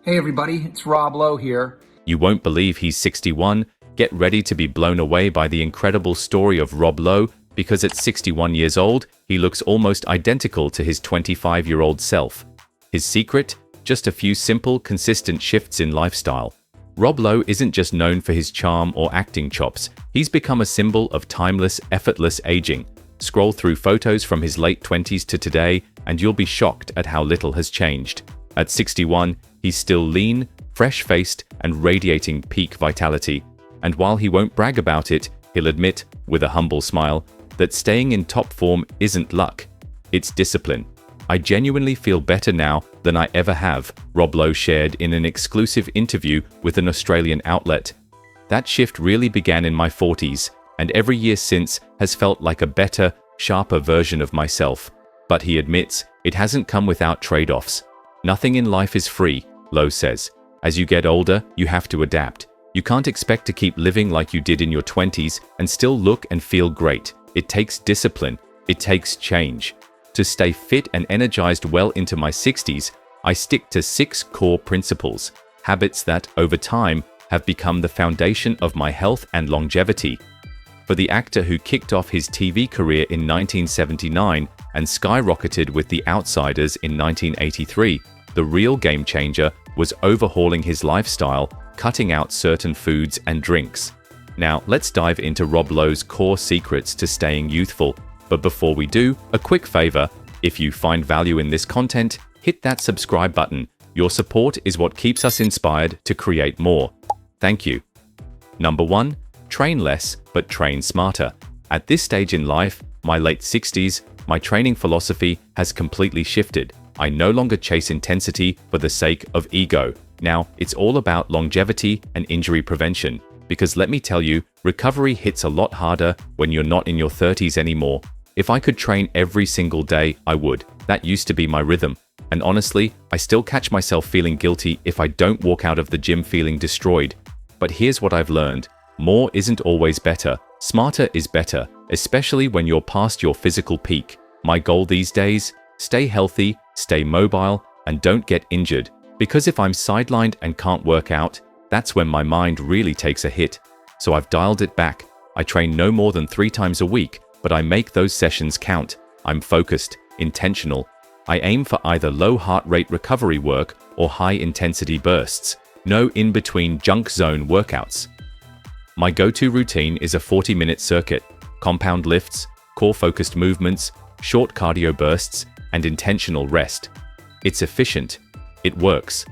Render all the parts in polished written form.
Hey everybody, it's Rob Lowe here. You won't believe he's 61. Get ready to be blown away by the incredible story of Rob Lowe, because at 61 years old, he looks almost identical to his 25-year-old self. His secret? Just a few simple, consistent shifts in lifestyle. Rob Lowe isn't just known for his charm or acting chops. He's become a symbol of timeless, effortless aging. Scroll through photos from his late 20s to today, and you'll be shocked at how little has changed. At 61, he's still lean, fresh-faced, and radiating peak vitality. And while he won't brag about it, he'll admit, with a humble smile, that staying in top form isn't luck. It's discipline. I genuinely feel better now than I ever have, Rob Lowe shared in an exclusive interview with an Australian outlet. That shift really began in my 40s, and every year since has felt like a better, sharper version of myself. But he admits, it hasn't come without trade-offs. Nothing in life is free, Lowe says. As you get older, you have to adapt. You can't expect to keep living like you did in your 20s and still look and feel great. It takes discipline. It takes change. To stay fit and energized well into my 60s, I stick to 6 core principles, habits that, over time, have become the foundation of my health and longevity. For the actor who kicked off his TV career in 1979 and skyrocketed with The Outsiders in 1983, the real game changer was overhauling his lifestyle, cutting out certain foods and drinks. Now, let's dive into Rob Lowe's core secrets to staying youthful. But before we do, a quick favor: if you find value in this content, hit that subscribe button. Your support is what keeps us inspired to create more. Thank you. Number 1. Train less, but train smarter. At this stage in life, my late 60s, my training philosophy has completely shifted. I no longer chase intensity for the sake of ego. Now, it's all about longevity and injury prevention. Because let me tell you, recovery hits a lot harder when you're not in your 30s anymore. If I could train every single day, I would. That used to be my rhythm. And honestly, I still catch myself feeling guilty if I don't walk out of the gym feeling destroyed. But here's what I've learned. More isn't always better. Smarter is better, especially when you're past your physical peak. My goal these days? Stay healthy, stay mobile, and don't get injured. Because if I'm sidelined and can't work out, that's when my mind really takes a hit. So I've dialed it back. I train no more than 3 times a week, but I make those sessions count. I'm focused, intentional. I aim for either low heart rate recovery work or high intensity bursts. No in-between junk zone workouts. My go-to routine is a 40-minute circuit, compound lifts, core-focused movements, short cardio bursts, and intentional rest. It's efficient. It works.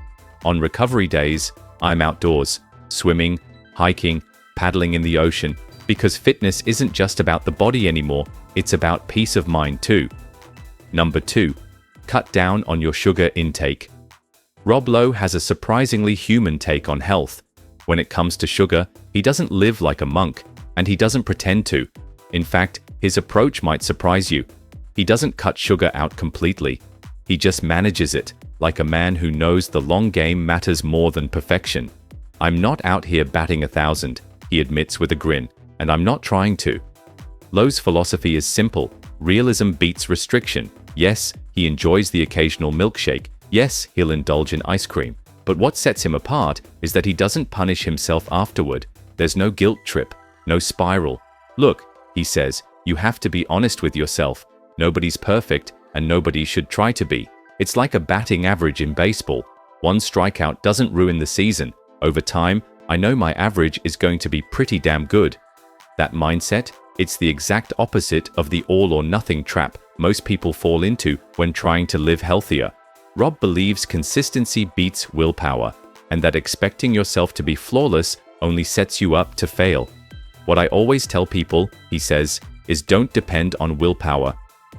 On recovery days, I'm outdoors, swimming, hiking, paddling in the ocean, because fitness isn't just about the body anymore, it's about peace of mind too. Number 2. Cut down on your sugar intake. Rob Lowe has a surprisingly human take on health. When it comes to sugar, he doesn't live like a monk, and he doesn't pretend to. In fact, his approach might surprise you. He doesn't cut sugar out completely. He just manages it, like a man who knows the long game matters more than perfection. I'm not out here batting 1,000, he admits with a grin, and I'm not trying to. Lowe's philosophy is simple. Realism beats restriction. Yes, he enjoys the occasional milkshake. Yes, he'll indulge in ice cream. But what sets him apart is that he doesn't punish himself afterward. There's no guilt trip, no spiral. Look, he says, you have to be honest with yourself. Nobody's perfect, and nobody should try to be. It's like a batting average in baseball. One strikeout doesn't ruin the season. Over time, I know my average is going to be pretty damn good. That mindset? It's the exact opposite of the all-or-nothing trap most people fall into when trying to live healthier. Rob believes consistency beats willpower, and that expecting yourself to be flawless only sets you up to fail. What I always tell people, he says, is don't depend on willpower.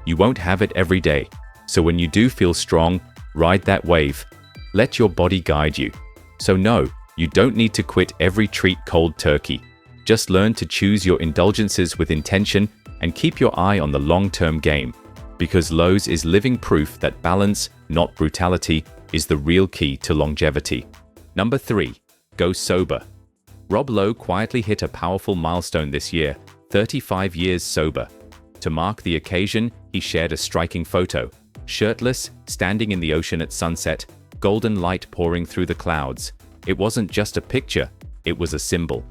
You won't have it every day. So when you do feel strong, ride that wave. Let your body guide you. So no, you don't need to quit every treat cold turkey. Just learn to choose your indulgences with intention and keep your eye on the long-term game. Because Lowe's is living proof that balance, not brutality, is the real key to longevity. Number 3. Go sober. Rob Lowe quietly hit a powerful milestone this year, 35 years sober. To mark the occasion, he shared a striking photo. Shirtless, standing in the ocean at sunset, golden light pouring through the clouds. It wasn't just a picture, it was a symbol.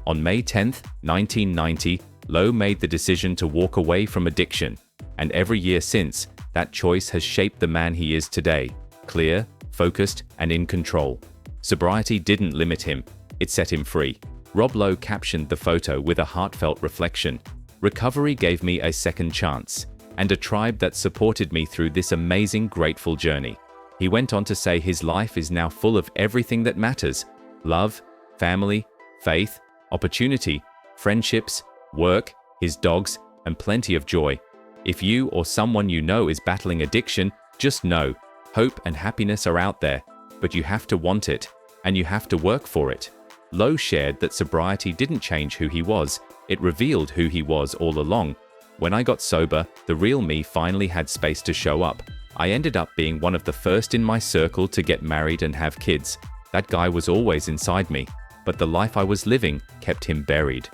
On May 10, 1990, Lowe made the decision to walk away from addiction, and every year since, that choice has shaped the man he is today, clear, focused, and in control. Sobriety didn't limit him, it set him free. Rob Lowe captioned the photo with a heartfelt reflection. "Recovery gave me a second chance, and a tribe that supported me through this amazing, grateful journey." He went on to say his life is now full of everything that matters: love, family, faith, opportunity, friendships, work, his dogs, and plenty of joy. If you or someone you know is battling addiction, just know, hope and happiness are out there, but you have to want it, and you have to work for it. Lowe shared that sobriety didn't change who he was, it revealed who he was all along. "When I got sober, the real me finally had space to show up. I ended up being one of the first in my circle to get married and have kids. That guy was always inside me, but the life I was living kept him buried."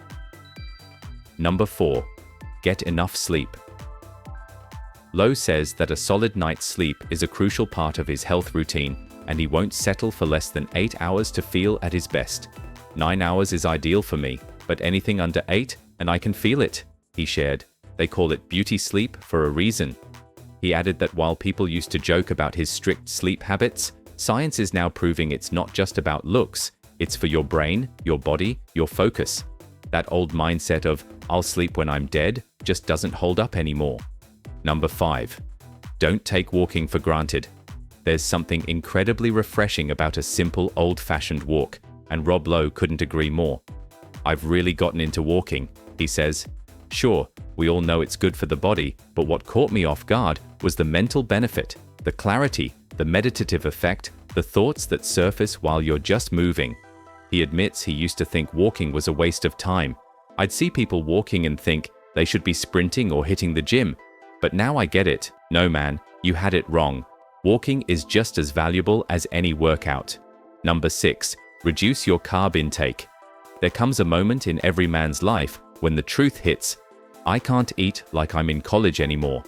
Number 4. Get enough sleep. Lowe says that a solid night's sleep is a crucial part of his health routine, and he won't settle for less than 8 hours to feel at his best. 9 hours is ideal for me, but anything under 8, and I can feel it, he shared. They call it beauty sleep for a reason. He added that while people used to joke about his strict sleep habits, science is now proving it's not just about looks, it's for your brain, your body, your focus. That old mindset of, "I'll sleep when I'm dead," just doesn't hold up anymore. Number 5. Don't take walking for granted. There's something incredibly refreshing about a simple, old-fashioned walk, and Rob Lowe couldn't agree more. "I've really gotten into walking," he says. "Sure, we all know it's good for the body, but what caught me off guard was the mental benefit, the clarity, the meditative effect, the thoughts that surface while you're just moving." He admits he used to think walking was a waste of time. "I'd see people walking and think they should be sprinting or hitting the gym. But now I get it. No man, you had it wrong. Walking is just as valuable as any workout." Number 6. Reduce your carb intake. There comes a moment in every man's life when the truth hits. "I can't eat like I'm in college anymore."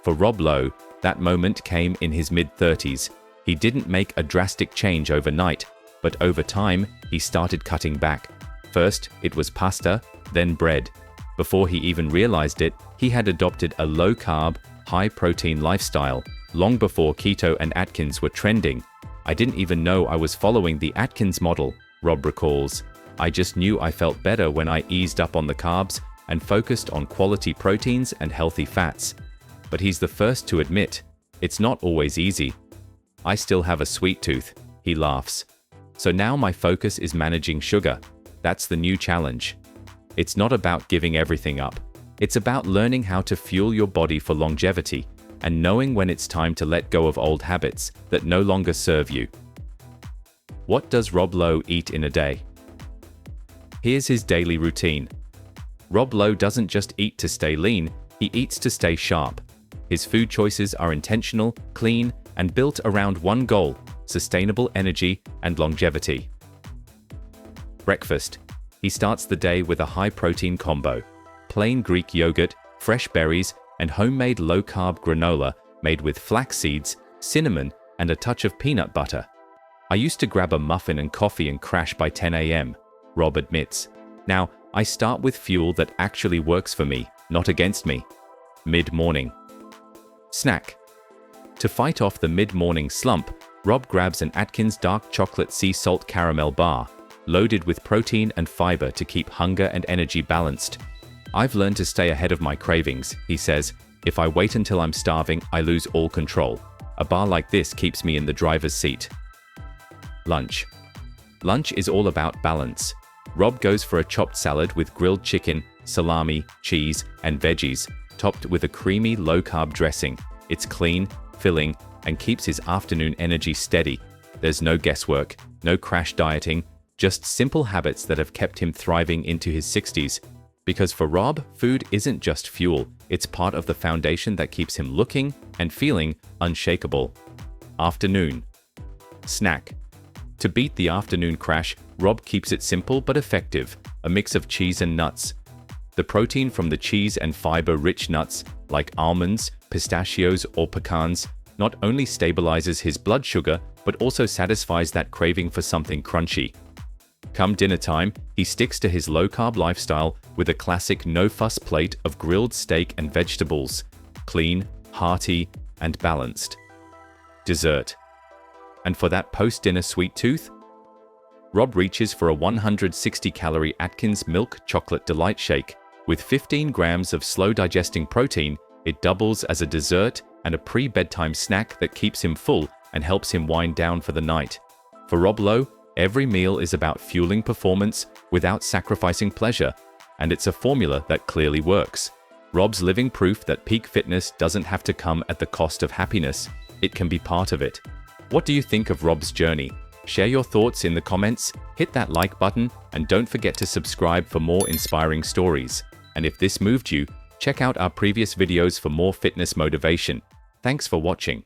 For Rob Lowe, that moment came in his mid-30s. He didn't make a drastic change overnight, but over time, he started cutting back. First, it was pasta, then bread. Before he even realized it, he had adopted a low-carb, high-protein lifestyle, long before keto and Atkins were trending. "I didn't even know I was following the Atkins model," Rob recalls. "I just knew I felt better when I eased up on the carbs and focused on quality proteins and healthy fats." But he's the first to admit, it's not always easy. "I still have a sweet tooth," he laughs. "So now my focus is managing sugar. That's the new challenge." It's not about giving everything up. It's about learning how to fuel your body for longevity and knowing when it's time to let go of old habits that no longer serve you. What does Rob Lowe eat in a day? Here's his daily routine. Rob Lowe doesn't just eat to stay lean, he eats to stay sharp. His food choices are intentional, clean, and built around one goal: sustainable energy and longevity. Breakfast. He starts the day with a high-protein combo: plain Greek yogurt, fresh berries, and homemade low-carb granola made with flax seeds, cinnamon, and a touch of peanut butter. "I used to grab a muffin and coffee and crash by 10 a.m., Rob admits. "Now, I start with fuel that actually works for me, not against me." Mid-morning. Snack. To fight off the mid-morning slump, Rob grabs an Atkins dark chocolate sea salt caramel bar, loaded with protein and fiber to keep hunger and energy balanced. "I've learned to stay ahead of my cravings," he says. "If I wait until I'm starving, I lose all control. A bar like this keeps me in the driver's seat." Lunch. Lunch is all about balance. Rob goes for a chopped salad with grilled chicken, salami, cheese, and veggies, topped with a creamy low-carb dressing. It's clean, filling, and keeps his afternoon energy steady. There's no guesswork, no crash dieting, just simple habits that have kept him thriving into his 60s. Because for Rob, food isn't just fuel, it's part of the foundation that keeps him looking and feeling unshakable. Afternoon. Snack. To beat the afternoon crash, Rob keeps it simple but effective: a mix of cheese and nuts. The protein from the cheese and fiber-rich nuts, like almonds, pistachios, or pecans, not only stabilizes his blood sugar, but also satisfies that craving for something crunchy. Come dinner time, he sticks to his low-carb lifestyle with a classic no-fuss plate of grilled steak and vegetables, clean, hearty, and balanced. Dessert. And for that post-dinner sweet tooth? Rob reaches for a 160-calorie Atkins Milk Chocolate Delight Shake. With 15 grams of slow-digesting protein, it doubles as a dessert and a pre-bedtime snack that keeps him full and helps him wind down for the night. For Rob Lowe, every meal is about fueling performance without sacrificing pleasure, and it's a formula that clearly works. Rob's living proof that peak fitness doesn't have to come at the cost of happiness. It can be part of it. What do you think of Rob's journey? Share your thoughts in the comments, hit that like button, and don't forget to subscribe for more inspiring stories. And if this moved you, check out our previous videos for more fitness motivation. Thanks for watching.